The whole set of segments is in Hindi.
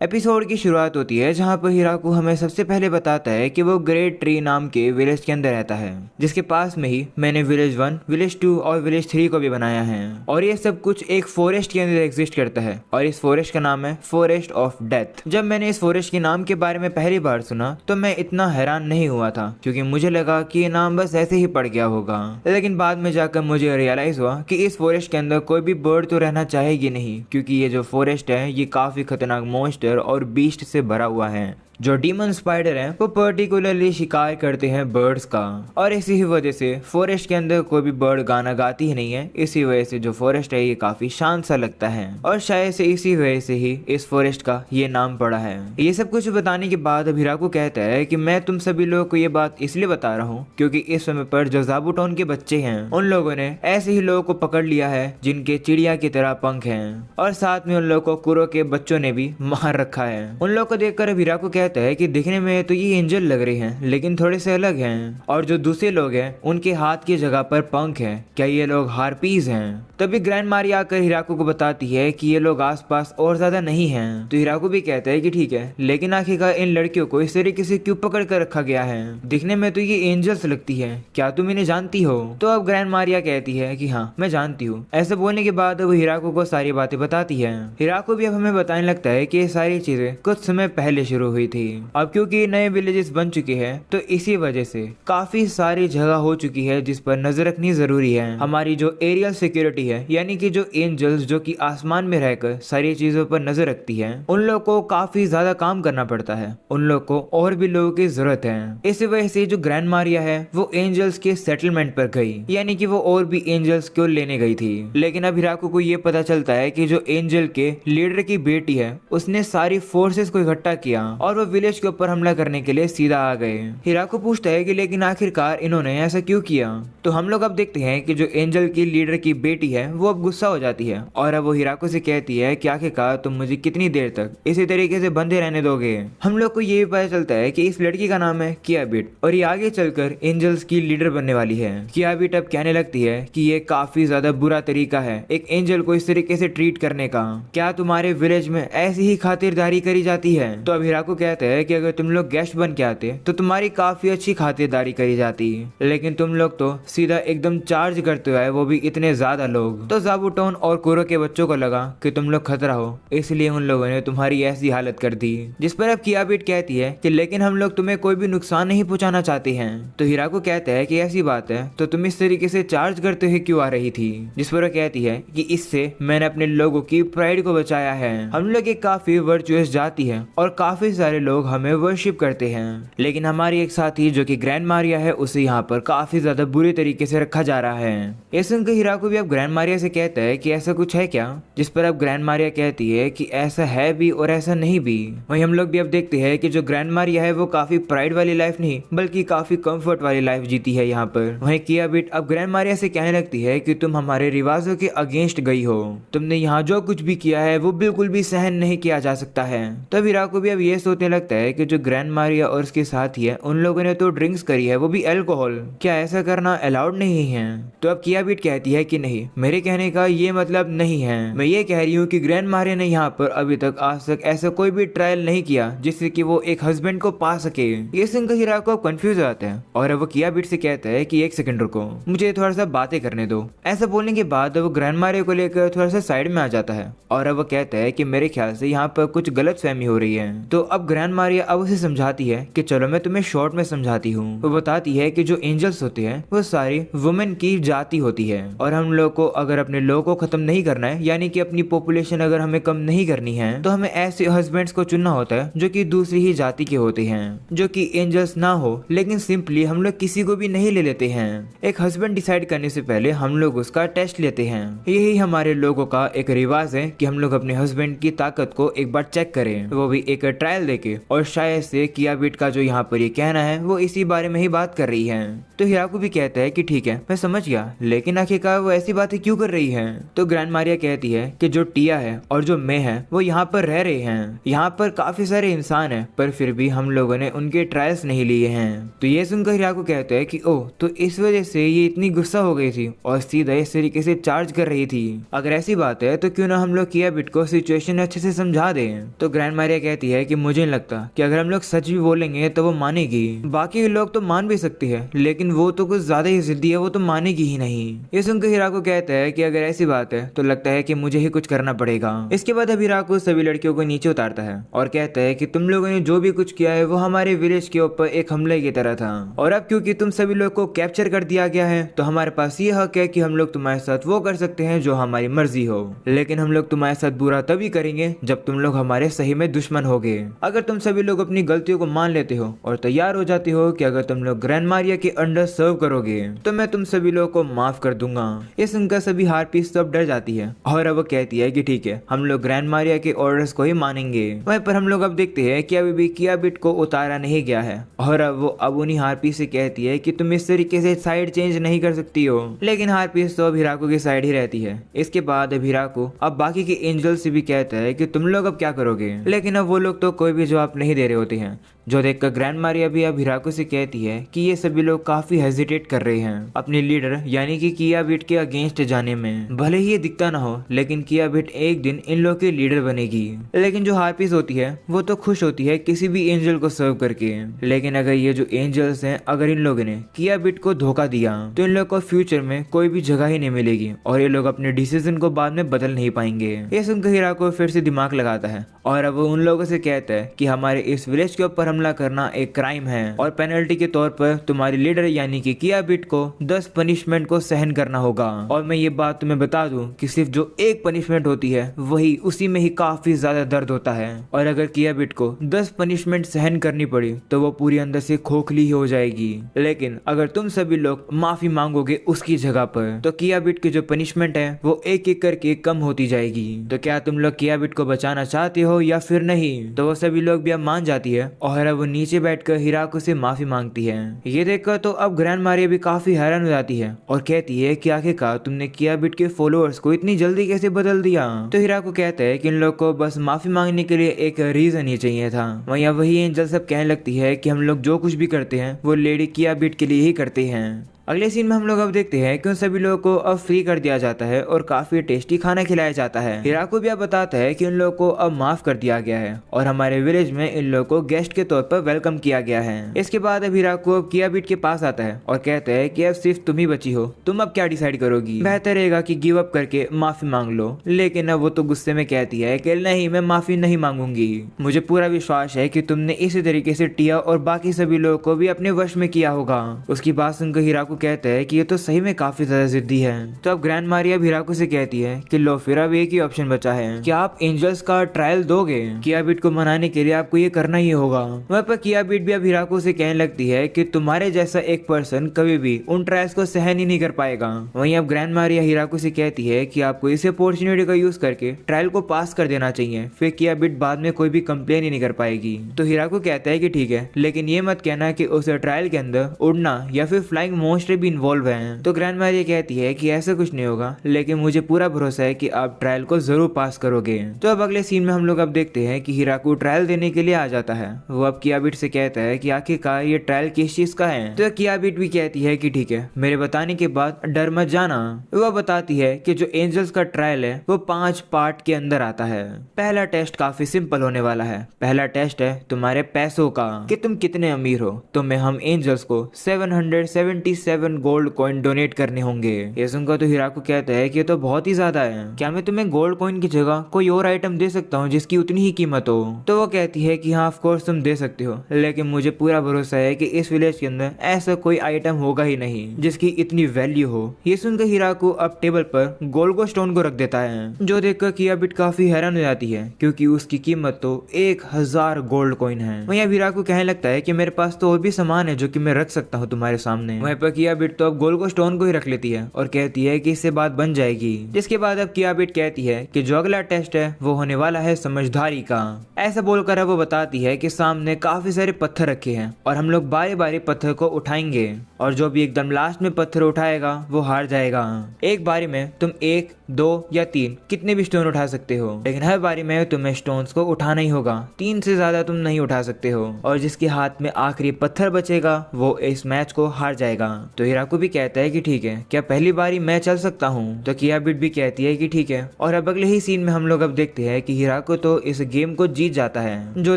एपिसोड की शुरुआत होती है जहाँ पर हिराकू हमें सबसे पहले बताता है कि वो ग्रेट ट्री नाम के विलेज के अंदर रहता है, जिसके पास में ही मैंने विलेज 1, विलेज 2 और विलेज 3 को भी बनाया है। और ये सब कुछ एक फॉरेस्ट के अंदर एग्जिस्ट करता है और इस फॉरेस्ट का नाम है फॉरेस्ट ऑफ डेथ। जब मैंने इस फॉरेस्ट के नाम के बारे में पहली बार सुना तो मैं इतना हैरान नहीं हुआ था, क्योंकि मुझे लगा कि ये नाम बस ऐसे ही पड़ गया होगा। लेकिन बाद में जाकर मुझे रियलाइज हुआ कि इस फॉरेस्ट के अंदर कोई भी बर्ड तो रहना चाहेगी नहीं, क्योंकि ये जो फॉरेस्ट है ये काफी खतरनाक मॉन्स्टर और बीस्ट से भरा हुआ है। जो डीमन स्पाइडर हैं वो पर्टिकुलरली शिकार करते हैं बर्ड्स का, और इसी ही वजह से फॉरेस्ट के अंदर कोई भी बर्ड गाना गाती ही नहीं है। इसी वजह से जो फॉरेस्ट है ये काफी शांत सा लगता है, और शायद से इसी वजह से ही इस फॉरेस्ट का ये नाम पड़ा है। ये सब कुछ बताने के बाद अब हिराकू कहता है कि मैं तुम सभी लोगों को ये बात इसलिए बता रहा हूँ क्योंकि इस समय पर जो ज़ाबूटोन के बच्चे हैं उन लोगों ने ऐसे ही लोगों को पकड़ लिया है जिनके चिड़िया की तरह पंख हैं, और साथ में उन लोगों को कुरो के बच्चों ने भी मार रखा है। उन लोगों को देखकर अब हिराकू कहता है कि दिखने में तो ये एंजल लग रहे हैं लेकिन थोड़े से अलग हैं, और जो दूसरे लोग हैं उनके हाथ की जगह पर पंख हैं, क्या ये लोग हार्पीज हैं? तभी ग्रैंड मारी आकर हिराकू को बताती है कि ये लोग आसपास और ज्यादा नहीं हैं। तो हिराकू भी कहता है कि ठीक है, लेकिन आखिरकार इन लड़कियों को इस तरीके से क्यों पकड़ कर रखा गया है? दिखने में तो ये एंजल्स लगती है, क्या तुम इन्हें जानती हो? तो अब ग्रैंड मारिया कहती है कि हाँ मैं जानती हूँ। ऐसे बोलने के बाद वो हिराकू को सारी बातें बताती है। हिराकू भी अब हमें बताने लगता है कि ये सारी चीजें कुछ समय पहले शुरू हुई थी। अब क्योंकि नए विलेजेस बन चुके हैं तो इसी वजह से काफी सारी जगह हो चुकी है जिस पर नजर रखनी जरूरी है। हमारी जो एरियल सिक्योरिटी है, यानी कि जो एंजल्स जो कि आसमान में रहकर सारी चीजों पर नजर रखती है, उन लोगों को काफी ज्यादा काम करना पड़ता है। उन लोगों को और भी लोगों की जरूरत है। इसी वजह से जो ग्रैंड मारिया है वो एंजल्स के सेटलमेंट पर गई, यानी कि वो और भी एंजल्स को लेने गई थी। लेकिन अब हिराकू को ये पता चलता है कि जो एंजल के लीडर की बेटी है उसने सारी फोर्सेस को इकट्ठा किया और वो विलेज के ऊपर हमला करने के लिए सीधा आ गए। हिराकू पूछता है कि लेकिन आखिरकार इन्होंने ऐसा क्यों किया? तो हम लोग अब देखते हैं कि जो एंजल की लीडर की बेटी है वो अब गुस्सा हो जाती है, और अब वो हिराकू से कहती है कि आखिरकार तुम मुझे कितनी देर तक इसी तरीके से बंधे रहने दोगे? हम लोग को ये भी पता चलता है कि इस लड़की का नाम है कियाबिट, और ये आगे चलकर एंजल्स की लीडर बनने वाली है। कियाबिट अब कहने लगती है कि ये काफी ज्यादा बुरा तरीका है एक एंजल को इस तरीके से ट्रीट करने का। क्या तुम्हारे विलेज में ऐसी ही खातिरदारी करी जाती है? तो अब हिराकू कहते हैं कि अगर तुम लोग गेस्ट बन के आते तो तुम्हारी काफी अच्छी खातिरदारी करी जाती, लेकिन तुम लोग तो सीधा एकदम चार्ज करते हो, वो भी इतने ज्यादा लोग। तो ज़ाबूटोन और कुरो के बच्चों को लगा कि तुम लोग खतरा हो, इसलिए उन लोगों ने तुम्हारी ऐसी हालत कर दी। जिस पर अब कियाबिट कहती है कि लेकिन हम लोग तुम्हें कोई भी नुकसान नहीं पहुंचाना चाहते हैं। तो हिराकू कहता है कि ऐसी बात है तो तुम इस तरीके से चार्ज करते हुए क्यों आ रही थी? जिस पर वो कहती है कि इससे मैंने अपने लोगों की प्राइड को बचाया है। हम लोग एक काफी वर्चुअस जाति है और काफी सारे लोग हमें वर्शिप करते हैं, लेकिन हमारी एक साथी जो कि ग्रैंड मारिया है उसे यहाँ पर काफी ज्यादा बुरी तरीके से रखा जा रहा है। ये सुनकर हिराकू भी अब ग्रैंड मारिया से कहता है कि ऐसा कुछ है क्या? जिस पर अब ग्रैंड मारिया कहती है कि ऐसा है भी और ऐसा नहीं भी। वहीं हम लोग भी अब देखते हैं कि जो ग्रैंड मारिया है वो काफी प्राइड वाली लाइफ नहीं बल्कि काफी कंफर्ट वाली लाइफ जीती है यहाँ पर। वहीं कियाबिट अब ग्रैंड मारिया से कहने लगती है कि तुम हमारे रिवाजों के अगेंस्ट गई हो, तुमने यहाँ जो कुछ भी किया है वो बिल्कुल भी सहन नहीं किया जा सकता है। तब हिराकू भी अब ये सोचने लगता है कि जो ग्रैंड मारिया और उसके साथ ही है उन लोगों ने तो ड्रिंक्स करी है, वो भी अल्कोहल, क्या ऐसा करना अलाउड नहीं है? तो अब कियाबिट कहती है कि नहीं, मेरे कहने का ये मतलब नहीं है, मैं ये कह रही हूँ कि ग्रैंड मारिया ने यहाँ पर अभी तक आज तक ऐसा कोई भी ट्रायल नहीं किया जिससे कि वो एक हस्बैंड को पा सके। ये सुनकर हिराकू कंफ्यूज हो जाता है और अब वो कियाबिट से कहता है कि एक सेकंड रुको, मुझे थोड़ा सा बातें करने दो। ऐसा बोलने के बाद वो ग्रैंड मारिया को लेकर थोड़ा सा साइड में आ जाता है और अब वो कहता है कि मेरे ख्याल से यहाँ पर कुछ गलतफहमी हो रही है। तो अब ग्रैंड मारिया अब उसे समझाती है कि चलो मैं तुम्हें शॉर्ट में समझाती हूँ। वो बताती है कि जो एंजल्स होते हैं वो सारी वुमेन की जाति होती है, और हम लोग को अगर अपने लोगों को खत्म नहीं करना है, यानी कि अपनी पॉपुलेशन अगर हमें कम नहीं करनी है, तो हमें ऐसे हस्बैंड्स को चुनना होता है जो कि दूसरी ही जाति के होते हैं, जो कि एंजल्स ना हो। लेकिन सिंपली हम लोग किसी को भी नहीं ले लेते हैं। एक हस्बैंड डिसाइड करने से पहले हम लोग उसका टेस्ट लेते हैं। यही हमारे लोगों का एक रिवाज है कि हम लोग अपने हस्बैंड की ताकत को एक बार चेक करें, वो भी एक ट्रायल देके। होके और शायद से किया बिट का जो यहाँ पर ये कहना है वो इसी बारे में ही बात कर रही है। तो हिराकू भी कहता है कि ठीक है मैं समझ गया, लेकिन आखिरकार वो ऐसी बातें क्यों कर रही है। तो ग्रैंड मारिया कहती है कि जो टिया है और जो मे है वो यहाँ पर रह रहे हैं, यहाँ पर काफी सारे इंसान है, पर फिर भी हम लोगों ने उनके ट्रायल्स नहीं लिए हैं। तो ये सुनकर हिराकू कहता है कि ओह, तो इस वजह से ये इतनी गुस्सा हो गई थी और सीधा इस तरीके से चार्ज कर रही थी। अगर ऐसी बात है तो क्यों ना हम लोग किया बिट को सिचुएशन अच्छे से समझा दें। तो ग्रैंड मारिया कहती है कि मुझे नहीं लगता कि अगर हम लोग सच भी बोलेंगे तो वो मानेगी। बाकी लोग तो मान भी सकती है, लेकिन वो तो कुछ ज्यादा ही जिद्दी है, वो तो मानेगी ही नहीं। ये सुनकर हिराकू कहता है कि अगर ऐसी बात है तो लगता है कि मुझे ही कुछ करना पड़ेगा। इसके बाद अब हिराकू सभी लड़कियों को नीचे उतारता है और कहता है कि तुम लोगों ने जो भी कुछ किया है वो हमारे विलेज के ऊपर एक हमले की तरह था, और अब क्योंकि तुम सभी लोग को कैप्चर कर दिया गया है तो हमारे पास ये हक है कि हम लोग तुम्हारे साथ वो कर सकते हैं जो हमारी मर्जी हो, लेकिन हम लोग तुम्हारे साथ बुरा तभी करेंगे जब तुम लोग हमारे सही में दुश्मन होगे। अगर तुम सभी लोग अपनी गलतियों को मान लेते हो और तैयार हो जाते हो कि अगर तुम लोग ग्रैंड मारिया के अंडर सर्व करोगे तो मैं तुम सभी लोगों को माफ कर दूंगा। ये सुनकर सभी हार्पीस सब डर जाती है और अब वो कहती है कि ठीक है हम लोग ग्रैंड मारिया के ऑर्डर्स को ही मानेंगे। वहीं पर हम लोग अब देखते हैं कि अभी भी किया बिट को उतारा नहीं गया है और अब उन्हीं हार्पीस से कहती है कि तुम इस तरीके से साइड चेंज नहीं कर सकती हो, लेकिन हार्पीस तो अब हिराकू की साइड ही रहती है। इसके बाद अब हिराकू अब बाकी के एंजल से भी कहता है कि तुम लोग अब क्या करोगे, लेकिन अब वो लोग तो कोई भी जवाब नहीं दे रहे होते हैं, जो देखकर ग्रैंड मारिया भी अब हिराकू से कहती है कि ये सभी लोग काफी हेजिटेट कर रहे हैं अपने लीडर यानी कि किया बिट के अगेंस्ट जाने में। भले ही ये दिखता ना हो, लेकिन किया बिट एक दिन इन लोग के लीडर बनेगी। लेकिन जो हार्पीस होती है वो तो खुश होती है किसी भी एंजल को सर्व करके, लेकिन अगर ये जो एंजल्स हैं अगर इन लोगों ने किया बिट को धोखा दिया तो इन लोग को फ्यूचर में कोई भी जगह ही नहीं मिलेगी और ये लोग अपने डिसीजन को बाद में बदल नहीं पाएंगे। ये सुनकर हिराकू फिर से दिमाग लगाता है और अब वो उन लोगों से कहता है कि हमारे इस विलेज के ऊपर हमला करना एक क्राइम है और पेनल्टी के तौर पर तुम्हारे लीडर यानी कि किया बिट को 10 पनिशमेंट को सहन करना होगा। और मैं ये बात तुम्हें बता दूं कि सिर्फ जो एक पनिशमेंट होती है वही उसी में ही काफी ज्यादा दर्द होता है, और अगर किया बिट को 10 पनिशमेंट सहन करनी पड़ी तो वो पूरी अंदर से खोखली हो जाएगी। लेकिन अगर तुम सभी लोग माफी मांगोगे उसकी जगह पर तो किया बिट की जो पनिशमेंट है वो एक एक करके कम होती जाएगी। तो क्या तुम लोग किया बिट को बचाना चाहते हो या फिर नहीं? तो वो सभी लोग भी अब मान जाती है और अब वो नीचे बैठकर हिराकू से माफी मांगती है। ये देखकर तो अब ग्रैंड मारिया भी काफी हैरान हो जाती है और कहती है कि आखिरकार तुमने किया बिट के फॉलोअर्स को इतनी जल्दी कैसे बदल दिया। तो हिराकू कहता है कि इन लोग को बस माफी मांगने के लिए एक रीजन ही चाहिए था। वही एंजल सब कहने लगती है कि हम लोग जो कुछ भी करते हैं वो लेडी किया बिट के लिए ही करते हैं। अगले सीन में हम लोग अब देखते हैं कि उन सभी लोगों को अब फ्री कर दिया जाता है और काफी टेस्टी खाना खिलाया जाता है। हिराकू भी अब बताता है कि उन लोगों को अब माफ कर दिया गया है और हमारे विलेज में इन लोगों को गेस्ट के तौर पर वेलकम किया गया है। इसके बाद अब हिराकू अब किया बिट के पास आता है और कहता है कि अब सिर्फ तुम ही बची हो, तुम अब क्या डिसाइड करोगी? बेहतर रहेगा कि गिव अप करके माफी मांग लो। लेकिन अब वो तो गुस्से में कहती है कि नहीं, मैं माफी नहीं मांगूंगी। मुझे पूरा विश्वास है कि तुमने इसी तरीके से टिया और बाकी सभी लोगों को भी अपने वश में किया होगा। उसकी बात सुनकर हिराकू कहता है कि ये तो सही में काफी ज्यादा जिद्दी है। तो अब ग्रैंड मारिया हिराकू से कहती है कि लो फिर अब एक ही ऑप्शन बचा है, क्या आप एंजल्स का ट्रायल दोगे? किया बिट को मनाने के लिए आपको ये करना ही होगा। वहाँ पर किया बिट भी अब हिराकू से कहने लगती है कि तुम्हारे जैसा एक पर्सन कभी भी उन ट्रायल्स को सहन ही नहीं कर पाएगा। वहीं अब ग्रैंड मारिया हिराकू से कहती है कि आपको इस अपॉर्चुनिटी का यूज करके ट्रायल को पास कर देना चाहिए, फिर किया बिट बाद में कोई भी कंप्लेन ही नहीं कर पाएगी। तो हिराकू कहता है कि ठीक है, लेकिन ये मत कहना कि उस ट्रायल के अंदर उड़ना या फिर फ्लाइंग मॉन्स्टर भी इन्वॉल्व है। तो ग्रैंड मारिया कहती है कि ऐसा कुछ नहीं होगा, लेकिन मुझे पूरा भरोसा है कि आप ट्रायल को जरूर पास करोगे। तो अब अगले सीन में हम लोग अब देखते हैं कि हिराकू ट्रायल देने के लिए आ जाता है। वो अब किया बिट से कहता है कि आखिरकार ये ट्रायल किस चीज का है। तो किया बिट भी कहती है कि ठीक है, मेरे बताने के बाद डर मत जाना। वो बताती है कि जो एंजल्स का ट्रायल है वो 5 पार्ट के अंदर आता है। पहला टेस्ट काफी सिंपल होने वाला है। पहला टेस्ट है तुम्हारे पैसों का, कि तुम कितने अमीर हो। तुम्हें हम एंजल्स को 777 गोल्ड कॉइन डोनेट करने होंगे। ये सुनकर तो हिराकू कहता है कि ये तो बहुत ही ज्यादा है, क्या मैं तुम्हें गोल्ड कॉइन की जगह कोई और आइटम दे सकता हूँ जिसकी उतनी ही कीमत हो? तो वो कहती है कि हाँ ऑफ कोर्स तुम दे सकते हो, लेकिन मुझे पूरा भरोसा है कि इस विलेज के अंदर ऐसा कोई आइटम होगा ही नहीं जिसकी इतनी वैल्यू हो। ये सुनकर हिराकू अब टेबल पर गोल्गो स्टोन को रख देता है, जो देखकर किया बिट काफी हैरान हो जाती है क्योंकि उसकी कीमत तो 1000 गोल्ड कॉइन है। वहीं हिराकू कहने लगता है कि मेरे पास तो और भी सामान है जो कि मैं रख सकता हूँ तुम्हारे सामने। वहीं पर कियाबिट तो अब गोल को स्टोन को ही रख लेती है और कहती है कि इससे बात बन जाएगी। जिसके बाद अब कियाबिट कहती है कि जो अगला टेस्ट है वो होने वाला है समझदारी का। ऐसा बोलकर अब वो बताती है कि सामने काफी सारे पत्थर रखे हैं और हम लोग बारी बारी पत्थर को उठाएंगे और जो भी एकदम लास्ट में पत्थर उठाएगा वो हार जाएगा। एक बारी में तुम 1, 2 या 3 कितने भी स्टोन उठा सकते हो, लेकिन हर बारी में तुम्हें स्टोन्स को उठाना ही होगा। 3 से ज्यादा तुम नहीं उठा सकते हो और जिसके हाथ में आखिरी पत्थर बचेगा वो इस मैच को हार जाएगा। तो हिराकू भी कहता है कि ठीक है, क्या पहली बारी मैं चल सकता हूँ? तो कियाबिट भी कहती है कि ठीक है। और अब अगले ही सीन में हम लोग अब देखते हैं कि हिराकू तो इस गेम को जीत जाता है, जो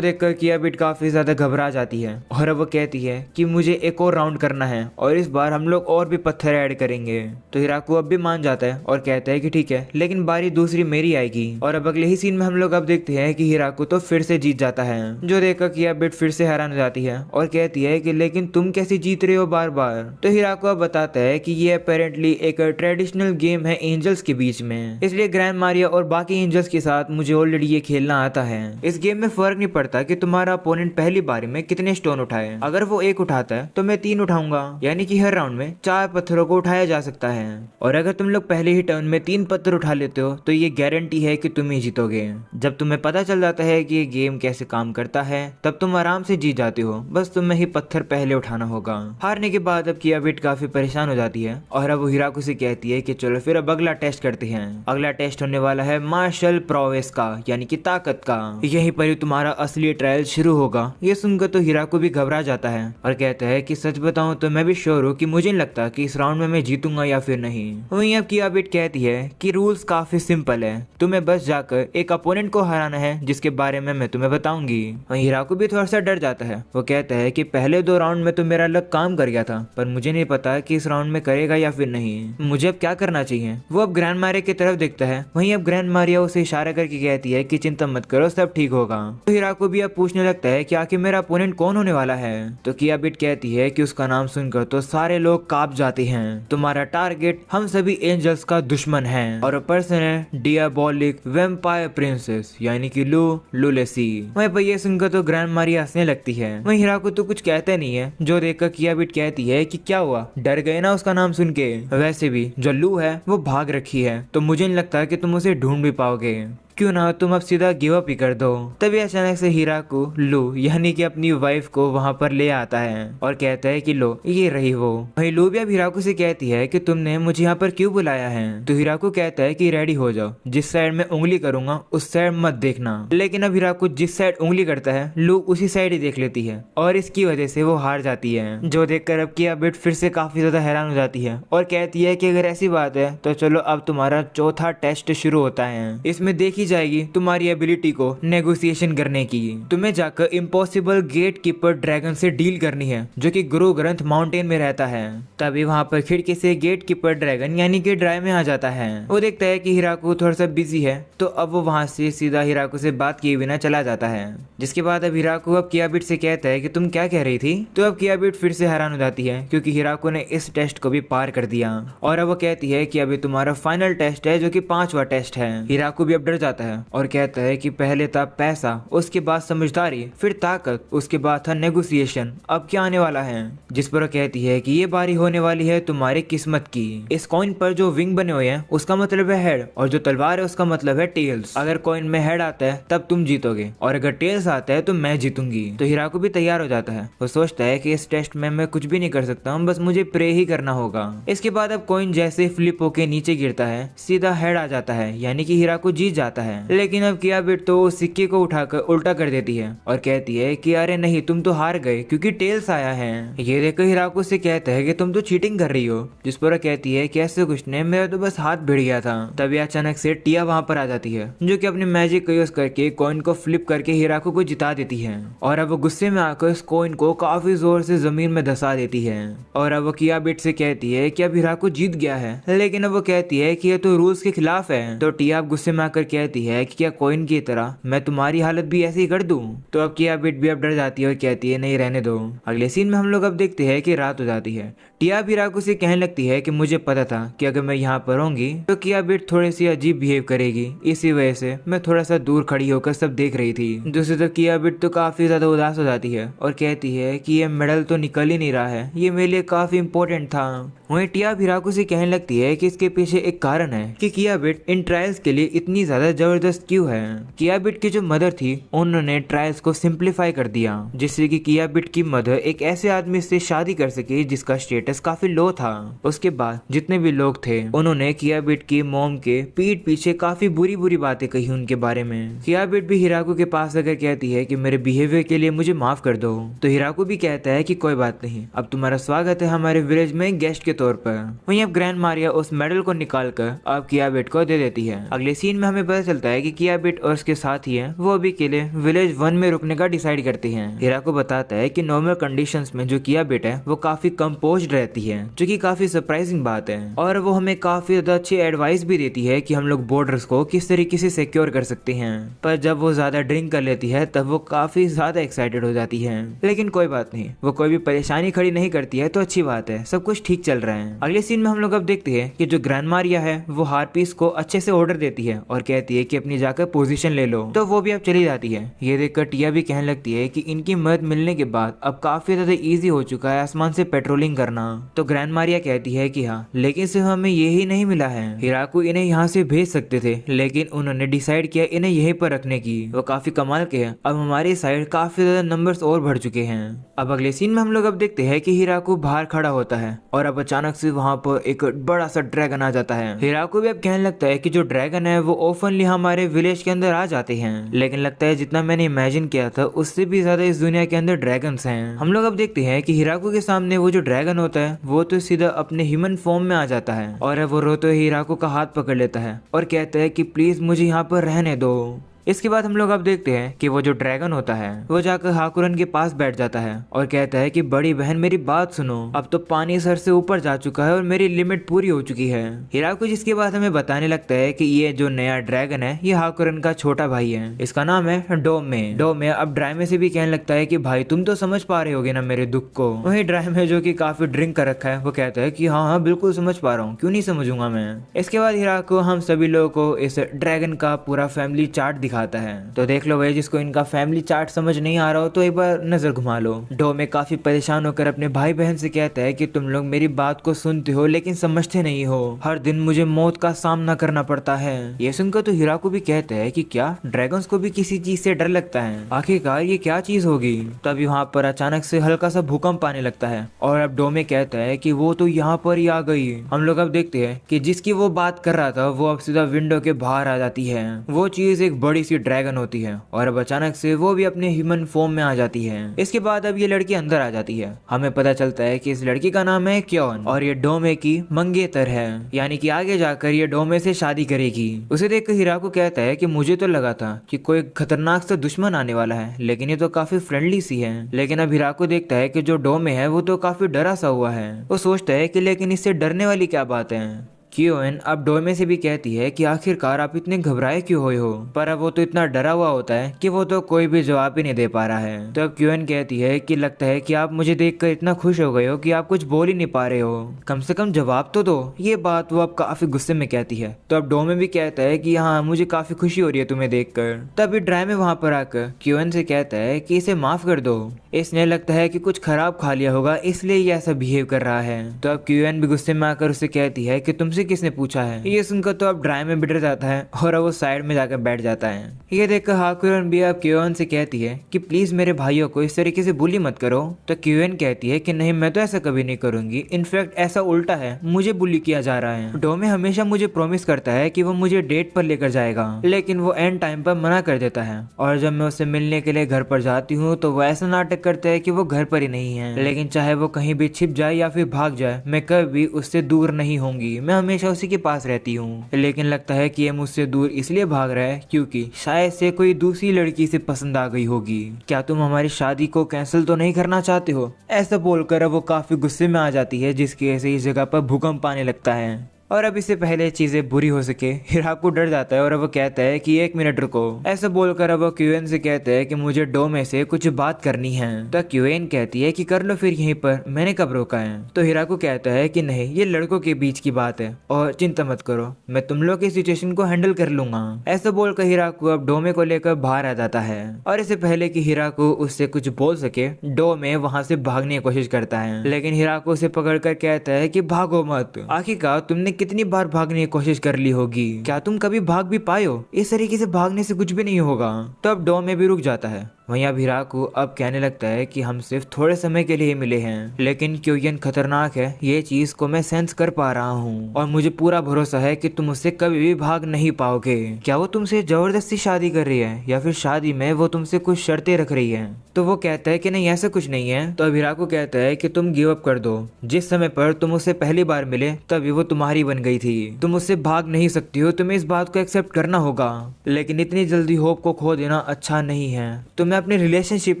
देखकर कियाबिट काफी ज्यादा घबरा जाती है और अब वो कहती है कि मुझे एक और राउंड करना है और इस बार हम लोग और भी पत्थर ऐड करेंगे। तो हिराकू अब भी मान जाता है और कहता है कि ठीक है, लेकिन बारी दूसरी मेरी आएगी। और अब अगले ही सीन में हम लोग अब देखते हैं कि हिराकू तो फिर से जीत जाता है, जो देखकर कियाबिट फिर से हैरान हो जाती है और कहती है कि लेकिन तुम कैसे जीत रहे हो बार बार? तो हिराकू अब बताता है कि ये अपेरेंटली एक ट्रेडिशनल गेम है एंजल्स के बीच में, इसलिए ग्रैंड मारिया और बाकी एंजल्स के साथ मुझे ऑलरेडी ये खेलना आता है। इस गेम में फर्क नहीं पड़ता कि तुम्हारा अपोनेंट पहली बारी में कितने स्टोन उठाए, अगर वो 1 उठाता है तो मैं 3 उठाऊंगा, यानी कि हर राउंड में 4 पत्थरों को उठाया जा सकता है। और अगर तुम लोग पहले ही टर्न में 3 पत्थर उठा लेते हो तो ये गारंटी है कि तुम ही जीतोगे। जब तुम्हें पता चल जाता है कि ये गेम कैसे काम करता है तब तुम आराम से जीत जाते हो, बस तुम्हें ही पत्थर पहले उठाना होगा। हारने के बाद अब कियाबिट काफी परेशान हो जाती है और अब वो हिराकू से कहती है कि चलो फिर अब अगला टेस्ट करते हैं। अगला टेस्ट होने वाला है मार्शल प्रोवेस का, यानी कि ताकत का। यहीं पर ही तुम्हारा असली ट्रायल शुरू होगा। ये सुनकर तो हिराकू भी घबरा जाता है और कहता है कि सच बताऊं तो मैं भी श्योर हूँ कि मुझे नहीं लगता कि इस राउंड में मैं जीतूंगा या फिर नहीं। वहीं अब कियाबिट कहती है कि रूल्स काफी सिंपल है, तुम्हें बस जाकर एक अपोनेंट को हराना है जिसके बारे में मैं तुम्हें बताऊंगी। वहीं हिराकू भी थोड़ा सा डर जाता है। वो कहता है कि पहले 2 राउंड में तो मेरा लक काम कर गया था, पर मुझे नहीं पता कि इस राउंड में करेगा या फिर नहीं, मुझे अब क्या करना चाहिए। वो अब ग्रैंड मारिया की तरफ देखता है। वहीं अब ग्रैंड मारिया उसे इशारा करके कहती है कि चिंता मत करो, सब ठीक होगा। तो हिराकू भी अब पूछने लगता है कि आखिर मेरा अपोनेंट कौन होने वाला है। तो कियाबिट कहती है कि उसका नाम सुनकर तो सारे लोग कांप जाते हैं। तुम्हारा टारगेट हम सभी एंजल्स का दुश्मन है और पर्सन है डियाबोलिक वेम्पायर प्रिंसेस, यानी कि लुलेसी। वहीं पर ये सुनकर तो ग्रैंड मारिया हंसने लगती है। वहीं हिराकू तो कुछ कहते नहीं है, जो देखकर कियाबिट कहती है कि क्या हुआ, डर गए ना उसका नाम सुन के? वैसे भी जो लू है वो भाग रखी है, तो मुझे नहीं लगता कि तुम उसे ढूंढ भी पाओगे। क्यों ना तुम अब सीधा गिव अप ही कर दो। तभी अचानक से हिराकू लू यानी कि अपनी वाइफ को वहां पर ले आता है और कहता है कि लो ये रही वो। वहीं लू भी अब हिराकू से कहती है कि तुमने मुझे यहाँ पर क्यों बुलाया है। तो हिराकू कहता है कि रेडी हो जाओ, जिस साइड में उंगली करूंगा उस साइड मत देखना। लेकिन अब हिराकू जिस साइड उंगली करता है लू उसी साइड ही देख लेती है और इसकी वजह से वो हार जाती है, जो देखकर अब कियाबिट फिर से काफी ज्यादा हैरान हो जाती है और कहती है कि अगर ऐसी बात है तो चलो अब तुम्हारा चौथा टेस्ट शुरू होता है। इसमें देखी जाएगी तुम्हारी एबिलिटी को नेगोशिएशन करने की। तुम्हें जाकर इम्पॉसिबल गेट कीपर ड्रैगन से डील करनी है, जो कि गुरु ग्रंथ माउंटेन में रहता है। तभी वहां पर खिड़की से गेट कीपर ड्रैगन यानी कि ड्राई में आ जाता है। वो देखता है कि हिराकू थोड़ा सा बिजी है, तो अब वो वहां से सीधा हिराकू से बात किए बिना चला जाता है। जिसके बाद अब हिराकू अब कियाबिट से कहता है कि तुम क्या कह रही थी। तो अब कियाबिट फिर से हैरान हो जाती है क्योंकि हिराकू ने इस टेस्ट को भी पार कर दिया और अब वो कहती है कि अभी तुम्हारा फाइनल टेस्ट है, जो कि 5वां टेस्ट है। हिराकू भी अब डर जाता है और कहता है कि पहले था पैसा, उसके बाद समझदारी, फिर ताकत, उसके बाद था नेगोशिएशन, अब क्या आने वाला है। जिस पर कहती है कि ये बारी होने वाली है तुम्हारी किस्मत की। इस कॉइन पर जो विंग बने हुए हैं उसका मतलब है हेड और जो तलवार है उसका मतलब है टेल्स। अगर कॉइन में हेड आता है तब तुम जीतोगे और अगर टेल्स आता है तो मैं जीतूंगी। तो हिराकू भी तैयार हो जाता है। वो सोचता है कि इस टेस्ट में मैं कुछ भी नहीं कर सकता हूँ, बस मुझे प्रे ही करना होगा। इसके बाद अब कॉइन जैसे फ्लिप होके नीचे गिरता है सीधा हेड आ जाता है, यानी कि हिराकू जीत जाता है। लेकिन अब कियाबिट तो उस सिक्के को उठाकर उल्टा कर देती है और कहती है कि अरे नहीं, तुम तो हार गए क्योंकि टेल्स आया है। ये देखकर हिराकू से कहता है कि तुम तो चीटिंग कर रही हो। जिस पर कहती है कि ऐसे कुछ नहीं, मेरा तो बस हाथ भिड़ गया था। तभी अचानक से टिया वहां पर आ जाती है, जो कि अपनी मैजिक का यूज करके कॉइन को फ्लिप करके हिराकू को जिता देती है और अब वो गुस्से में आकर इस कॉइन को काफी जोर से जमीन में धसा देती है। और अब वो कियाबिट से कहती है कि अब हिराकू जीत गया है, लेकिन अब वो कहती है कि ये तो रूल्स के खिलाफ है। तो टिया गुस्से में आकर कहती कहती है कि क्या कोइन की तरह मैं तुम्हारी हालत भी ऐसे ही कर दूं। तो अब किया बिट भी अब डर जाती है और कहती है नहीं रहने दो। अगले सीन में हम लोग अब देखते हैं कि रात हो जाती है। टिया भी हिराकू से कहने लगती है कि मुझे पता था कि अगर मैं यहाँ पर होंगी तो किया बिट थोड़ी सी अजीब बिहेव करेगी, इसी वजह से मैं थोड़ा सा दूर खड़ी होकर सब देख रही थी। दूसरी तरफ किया बिट तो काफी ज्यादा उदास हो जाती है और कहती है कि ये मेडल तो निकल ही नहीं रहा है, ये मेरे लिए काफी इम्पोर्टेंट था। वहीं टिया हिराकू से कहने लगती है कि इसके पीछे एक कारण है कि किया बिट इन ट्रायल्स के लिए इतनी ज्यादा जबरदस्त क्यों है। किया बिट की जो मदर थी उन्होंने ट्रायल्स को सिंप्लीफाई कर दिया जिससे कि किया बिट की मदर एक ऐसे आदमी से शादी कर सके जिसका स्टेटस काफी लो था। उसके बाद जितने भी लोग थे उन्होंने किया बिट की मॉम के पीठ पीछे काफी बुरी बुरी बातें कही उनके बारे में। किया बिट भी हिराकू के पास आकर कहती है कि मेरे बिहेवियर के लिए मुझे माफ कर दो। तो हिराकू भी कहता है कि कोई बात नहीं, अब तुम्हारा स्वागत है हमारे विलेज में गेस्ट के तौर पर। वहीं अब ग्रैंड मारिया उस मेडल को निकालकर अब किया बिट को दे देती है। अगले सीन में हमें पता चलता है कि किया बिट और उसके साथी हैं वो अभी के लिए विलेज 1 में रुकने का डिसाइड करती हैं। हिराकू बताता है कि नॉर्मल कंडीशंस में जो किया बिट है वो काफी कंपोज्ड रहती है, जो कि काफी सरप्राइजिंग बात है। और वो हमें काफी ज्यादा अच्छी एडवाइस भी देती है कि हम लोग बॉर्डर्स को किस तरीके से सिक्योर कर सकते हैं। पर जब वो ज्यादा ड्रिंक कर लेती है तब वो काफी ज्यादा एक्साइटेड हो जाती है। लेकिन कोई बात नहीं, वो कोई भी परेशानी खड़ी नहीं करती है तो अच्छी बात है, सब कुछ ठीक चल रहा है। अगले सीन में हम लोग अब देखते हैं कि जो ग्रैंड मारिया है वो हार्पीस को अच्छे से ऑर्डर देती है और कहती है कि अपनी जाकर पोजीशन ले लो। तो वो भी अब चली जाती है। ये देखकर टिया भी कहने लगती है कि इनकी मदद मिलने के बाद अब काफी ज्यादा इजी हो चुका है आसमान से पेट्रोलिंग करना। तो ग्रैंड मारिया कहती है कि हाँ, लेकिन सिर्फ हमें यही नहीं मिला है, हिराकू इन्हें यहाँ से भेज सकते थे लेकिन उन्होंने डिसाइड किया इन्हें यहीं पर रखने की। वो काफी कमाल के हैं, अब हमारी साइड काफी ज्यादा नंबर्स और बढ़ चुके हैं। अब अगले सीन में हम लोग अब देखते हैं कि हिराकू बाहर खड़ा होता है और अब अचानक से वहाँ पर एक बड़ा सा ड्रैगन आ जाता है। हिराकू भी अब कहने लगता है कि जो ड्रैगन है वो ओपनली हमारे विलेज के अंदर आ जाते हैं, लेकिन लगता है जितना मैंने इमेजिन किया था उससे भी ज्यादा इस दुनिया के अंदर ड्रैगन्स हैं। हम लोग अब देखते हैं कि हिराकू के सामने वो जो ड्रैगन होता है वो तो सीधा अपने ह्यूमन फॉर्म में आ जाता है और वो रोते हुए हिराकू का हाथ पकड़ लेता है और कहता है कि प्लीज मुझे यहाँ पर रहने दो। इसके बाद हम लोग अब देखते हैं कि वो जो ड्रैगन होता है वो जाकर हाकुरन के पास बैठ जाता है और कहता है कि बड़ी बहन मेरी बात सुनो, अब तो पानी सर से ऊपर जा चुका है और मेरी लिमिट पूरी हो चुकी है। हिराकू जिसके बाद हमें बताने लगता है कि ये जो नया ड्रैगन है ये हाकुरन का छोटा भाई है, इसका नाम है डोमे। डोमे अब ड्राइमे से भी कहने लगता है कि भाई तुम तो समझ पा रहे होगे ना मेरे दुख को। वही ड्राइमे जो कि काफी ड्रिंक कर रखा है वो कहता है कि हाँ हाँ बिल्कुल समझ पा रहा हूँ, क्यों नहीं समझूंगा मैं। इसके बाद हिराकू हम सभी लोगों को इस ड्रैगन का पूरा फैमिली चार्ट दिखाता है। तो देख लो भाई, जिसको इनका फैमिली चार्ट समझ नहीं आ रहा हो तो एक बार नजर घुमा लो। डोमे काफी परेशान होकर अपने भाई बहन से कहता है कि तुम लोग मेरी बात को सुनते हो लेकिन समझते नहीं हो, हर दिन मुझे मौत का सामना करना पड़ता है। ये सुनकर तो हिराकू भी कहता है कि क्या ड्रैगन्स को भी किसी चीज से डर लगता है, आखिरकार ये क्या चीज होगी। तभी वहाँ पर अचानक से हल्का सा भूकंप आने लगता है और अब डोमे कहता है कि वो तो यहाँ पर ही आ गई। हम लोग अब देखते हैं कि जिसकी वो बात कर रहा था वो अब सीधा विंडो के बाहर आ जाती है। वो चीज एक बड़ी सी ड्रैगन होती है और अब अचानक से वो भी अपने ह्यूमन फॉर्म में आ जाती है। इसके बाद अब ये लड़की अंदर आ जाती है। हमें पता चलता है कि इस लड़की का नाम है क्योन और ये डोमे की मंगेतर है, यानी कि आगे जाकर ये डोमे से शादी करेगी। उसे देखकर हिराकू कहता है कि मुझे तो लगा था कि कोई खतरनाक सा दुश्मन आने वाला है, लेकिन ये तो काफी फ्रेंडली सी है। लेकिन अब हिराकू देखता है कि जो डोमे है वो तो काफी डरा सा हुआ है। वो सोचता है कि लेकिन इससे डरने वाली क्या बात है। क्यूएन अब डोमे से भी कहती है कि आखिरकार आप इतने घबराए क्यों हुए हो, पर अब वो तो इतना डरा हुआ होता है कि वो तो कोई भी जवाब ही नहीं दे पा रहा है। तो अब क्यूएन कहती है कि लगता है कि आप मुझे देखकर इतना खुश हो गए हो कि आप कुछ बोल ही नहीं पा रहे हो, कम से कम जवाब तो दो। ये बात वो अब काफी गुस्से में कहती है। तो अब डोमे भी कहता है कि हाँ मुझे काफी खुशी हो रही है तुम्हें देखकर। तभी ड्रामे वहां पर आकर क्यूएन से कहता है कि इसे माफ कर दो, इसने लगता है कि कुछ खराब खा लिया होगा इसलिए ये ऐसा बिहेव कर रहा है। तो अब क्यूएन भी गुस्से में आकर उसे कहती है कि तुमसे किसने पूछा है। ये सुनकर तो अब ड्रामे बिगड़ जाता है और अब वो साइड में जाकर बैठ जाता है। ये देखकर हाकुरन भी अब क्यूएन से कहती है कि प्लीज मेरे भाइयों को इस तरीके से बुली मत करो। तो क्यूएन कहती है कि नहीं मैं तो ऐसा कभी नहीं करूंगी, इनफैक्ट ऐसा उल्टा है, मुझे बुली किया जा रहा है। डोमे हमेशा मुझे प्रॉमिस करता है कि वो मुझे डेट पर लेकर जाएगा, लेकिन वो एंड टाइम पर मना कर देता है और जब मैं उससे मिलने के लिए घर पर जाती हूँ तो वो ऐसा नाटक करता है कि वो घर पर ही नहीं है। लेकिन चाहे वो कहीं भी छिप जाए या फिर भाग जाए मैं कभी उससे दूर नहीं होंगी, मैं हमेशा उसी के पास रहती हूँ। लेकिन लगता है कि ये मुझसे दूर इसलिए भाग रहा है क्योंकि शायद से कोई दूसरी लड़की से पसंद आ गई होगी। क्या तुम हमारी शादी को कैंसिल तो नहीं करना चाहते हो? ऐसा बोलकर वो काफी गुस्से में आ जाती है, जिसकी वजह से इस जगह पर भूकंप आने लगता है। और अब इससे पहले चीजें बुरी हो सके हिराकू डर जाता है और वो कहता है कि 1 मिनट रुको। ऐसा बोलकर अब वो क्यूएन से कहता है कि मुझे डोमे से कुछ बात करनी है। तो क्यूएन कहती है कि कर लो फिर यहीं पर, मैंने कब रोका है। तो हिराकू कहता है कि नहीं, ये लड़कों के बीच की बात है और चिंता मत करो, मैं तुम लोग की सिचुएशन को हैंडल कर लूंगा। ऐसा बोलकर हिराकू अब डोमे को लेकर बाहर आ जाता है और इससे पहले कि हिराकू उससे कुछ बोल सके डोमे वहां से भागने की कोशिश करता है, लेकिन हिराकू उसे पकड़कर कहता है कि भागो मत। आखिरकार तुमने कितनी बार भागने की कोशिश कर ली होगी, क्या तुम कभी भाग भी पाए हो? इस तरीके से भागने से कुछ भी नहीं होगा। तो अब डोमे भी रुक जाता है। वहीं अब हिराकू अब कहने लगता है कि हम सिर्फ थोड़े समय के लिए मिले हैं, लेकिन क्योंकि खतरनाक है ये चीज को मैं सेंस कर पा रहा हूँ और मुझे पूरा भरोसा है कि तुम उससे कभी भी भाग नहीं पाओगे। क्या वो तुमसे जबरदस्ती शादी कर रही है या फिर शादी में वो तुमसे कुछ शर्तें रख रही है? तो वो कहता है कि नहीं, ऐसा कुछ नहीं है। तो अब हिराकू कहता है कि तुम गिव अप कर दो, जिस समय पर तुम उससे पहली बार मिले तभी वो तुम्हारी बन गई थी, तुम उससे भाग नहीं सकती हो, तुम्हें इस बात को एक्सेप्ट करना होगा, लेकिन इतनी जल्दी होप को खो देना अच्छा नहीं है। तुम्हें अपने रिलेशनशिप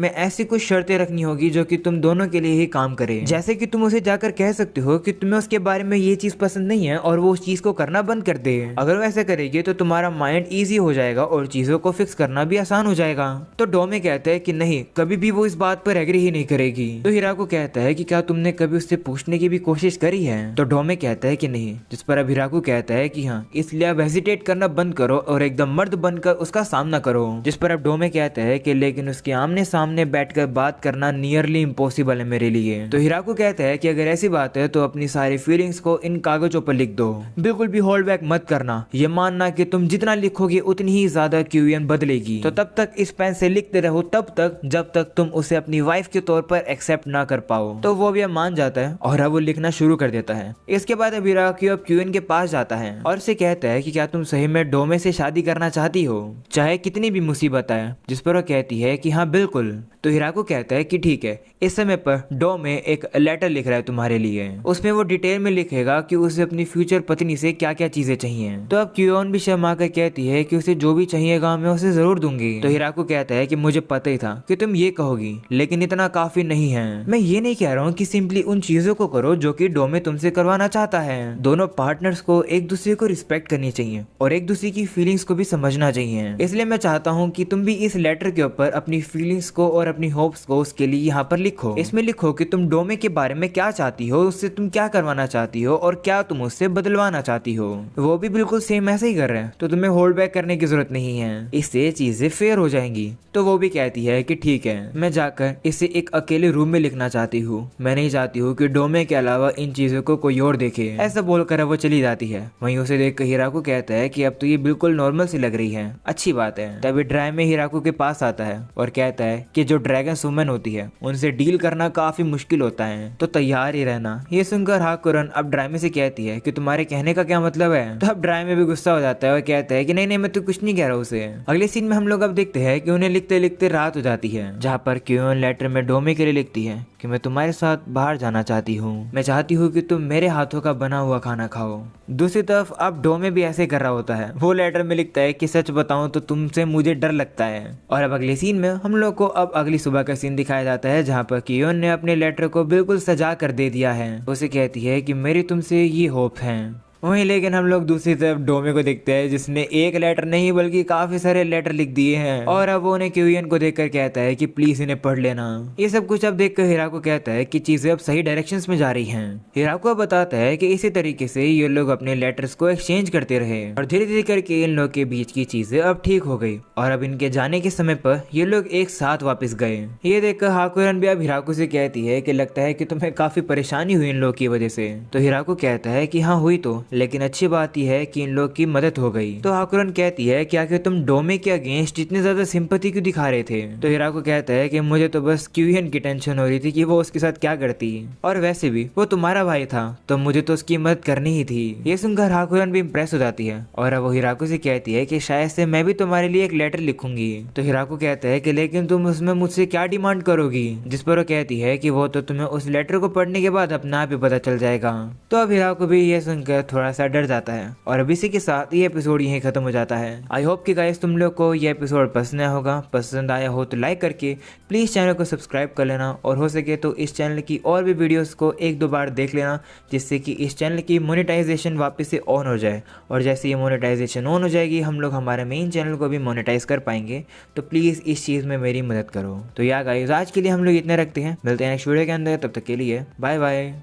में ऐसी कुछ शर्तें रखनी होगी जो कि तुम दोनों के लिए ही काम करे। जैसे कि तुम उसे जाकर कह सकते हो कि तुम्हें उसके बारे में ये चीज पसंद नहीं है और वो उस चीज को करना बंद कर दे। अगर वो ऐसा करेगी तो तुम्हारा माइंड इजी हो जाएगा और चीजों को फिक्स करना भी आसान हो जाएगा। तो डोमे कहता है कि नहीं, कभी भी वो इस बात पर एग्री ही नहीं करेगी। तो हिराकू कहता है कि क्या तुमने कभी उससे पूछने की भी कोशिश करी है? तो डोमे कहता है कि नहीं, जिस पर अब हिराकू कहता है कि हाँ, इसलिए अब हेजिटेट करना बंद करो और एकदम मर्द बनकर उसका सामना करो। जिस पर अब डोमे कहता है कि लेकिन उसके आमने सामने बैठकर बात करना नियरली इम्पॉसिबल है मेरे लिए। तो हिराकू कहता है कि अगर ऐसी बात है तो अपनी सारी फीलिंग्स को इन कागजों पर लिख दो, बिल्कुल भी होल्ड बैक मत करना, ये मानना कि तुम जितना लिखोगे उतनी ही ज्यादा क्यूएन बदलेगी। तो तब तक इस पेन से लिखते रहो तब तक जब तक तुम उसे अपनी वाइफ के तौर पर एक्सेप्ट ना कर पाओ। तो वो भी मान जाता है और अब वो लिखना शुरू कर देता है। इसके बाद अब हिराकू अब क्यूएन के पास जाता है और उसे कहता है कि क्या तुम सही में डोमे से शादी करना चाहती हो, चाहे कितनी भी मुसीबत आए? जिस पर वो कहती है कि हाँ बिल्कुल। तो हिराकू कहता है कि ठीक है, इस समय पर डोमे एक लेटर लिख रहा है तुम्हारे लिए, उसमें वो डिटेल में लिखेगा कि उसे अपनी फ्यूचर पत्नी से क्या क्या चीजें चाहिए। तो अब क्यूएन भी शर्मा कर कहती है कि उसे जो भी चाहिएगा मैं उसे जरूर दूंगी। तो हिराकू कहता है कि मुझे पता ही था कि तुम ये कहोगी, लेकिन इतना काफी नहीं है। मैं ये नहीं कह रहा हूँ कि सिंपली उन चीजों को करो जो कि डोमे तुमसे करवाना चाहता है। दोनों पार्टनर्स को एक दूसरे को रिस्पेक्ट करनी चाहिए और एक दूसरे की फीलिंग्स को भी समझना चाहिए। इसलिए मैं चाहता हूँ कि तुम भी इस लेटर के ऊपर अपनी फीलिंग्स को और अपनी होप्स को उसके लिए यहाँ पर लिखो। इसमें लिखो कि तुम डोमे के बारे में क्या चाहती हो, उससे तुम क्या करवाना चाहती हो और क्या तुम उससे बदलवाना चाहती हो। वो भी बिल्कुल सेम ऐसे ही कर रहे हैं, तो तुम्हें होल्ड बैक करने की जरूरत नहीं है, इससे चीजें फेयर हो जाएंगी। तो वो भी कहती है कि ठीक है, मैं जाकर इसे एक अकेले रूम में लिखना चाहती हूँ, मैं नहीं चाहती हूँ कि डोमे के अलावा इन चीजों को कोई और देखे। ऐसा बोलकर वो चली जाती है। वहीं उसे देखकर हिराकू कहता है कि अब तो ये बिल्कुल नॉर्मल सी लग रही है, अच्छी बात है। तभी ड्राई में हिराकू के पास आता है और कहता है कि जो ड्रैगन वुमेन होती है उनसे डील करना काफी मुश्किल होता है, तो तैयार ही रहना। ये सुनकर हाकुरन अब ड्राई से कहती है कि तुम्हारे कहने का क्या मतलब है? तो अब ड्राई में भी गुस्सा हो जाता है और कहता है कि नहीं नहीं, मैं तो कुछ नहीं कह रहा उसे। अगले सीन में हम लोग अब देखते हैं कि उन्हें लिखते लिखते रात हो जाती है, जहाँ पर क्यूएन लेटर में डोमे के लिए लिखती है कि मैं तुम्हारे साथ बाहर जाना चाहती हूँ, मैं चाहती हूँ कि तुम मेरे हाथों का बना हुआ खाना खाओ। दूसरी तरफ अब डोमे भी ऐसे कर रहा होता है, वो लेटर में लिखता है कि सच बताऊं तो तुमसे मुझे डर लगता है। और अब अगले सीन में हम लोग को अब अगली सुबह का सीन दिखाया जाता है, जहाँ पर क्यूएन ने अपने लेटर को बिल्कुल सजा कर दे दिया है। उसे कहती है कि मेरी तुमसे ये होप है। वहीं लेकिन हम लोग दूसरी तरफ डोमे को देखते हैं, जिसने एक लेटर नहीं बल्कि काफी सारे लेटर लिख दिए हैं और अब वो उन्हें क्यूएन को देखकर कहता है कि प्लीज इन्हें पढ़ लेना। ये सब कुछ अब देखकर हिराकू कहता है कि चीजें अब सही डायरेक्शंस में जा रही हैं। हिराकू अब बताता है कि इसी तरीके से ये लोग अपने लेटर्स को एक्सचेंज करते रहे और धीरे धीरे करके इन लोग के बीच की चीजें अब ठीक हो गई और अब इनके जाने के समय पर ये लोग एक साथ वापस गए। ये देखकर हाकुरन भी अब हिराकू से कहती है कि लगता है कि तुम्हें काफी परेशानी हुई इन लोग की वजह से। तो हिराकू कहता है कि हाँ हुई तो, लेकिन अच्छी बात यह है कि इन लोग की मदद हो गई। तो हाकुरन कहती है कि आखिर तुम डोमे के अगेंस्ट इतने ज्यादा सिंपैथी क्यों दिखा रहे थे? तो हिराकू कहता है कि मुझे तो बस क्यूएन की टेंशन हो रही थी कि वो उसके साथ क्या करती, और वैसे भी वो तुम्हारा भाई था तो मुझे तो उसकी मदद करनी ही थी। ये सुनकर हाकुरन भी इम्प्रेस हो जाती है और अब वो हिराकू से कहती है कि शायद से मैं भी तुम्हारे लिए एक लेटर लिखूंगी। तो हिराकू कहता है कि लेकिन तुम उसमें मुझसे क्या डिमांड करोगी? जिस पर वो कहती है कि वो तो तुम्हें उस लेटर को पढ़ने के बाद अपने आप ही पता चल जाएगा। तो अब हिराकू भी ये सुनकर थोड़ा थोड़ा सा डर जाता है। और अब इसी के साथ ये एपिसोड यहीं खत्म हो जाता है। आई होप कि गाइस तुम लोग को ये एपिसोड पसंद आया होगा। पसंद आया हो तो लाइक करके प्लीज़ चैनल को सब्सक्राइब कर लेना, और हो सके तो इस चैनल की और भी वीडियोस को एक दो बार देख लेना, जिससे कि इस चैनल की मोनेटाइजेशन वापस से ऑन हो जाए। और जैसे ये मोनेटाइजेशन ऑन हो जाएगी हम लोग हमारे मेन चैनल को भी मोनेटाइज कर पाएंगे। तो प्लीज़ इस चीज़ में मेरी मदद करो। तो या गाइस आज के लिए हम लोग इतने रखते हैं, मिलते हैं नेक्स्ट वीडियो के अंदर, तब तक के लिए बाय बाय।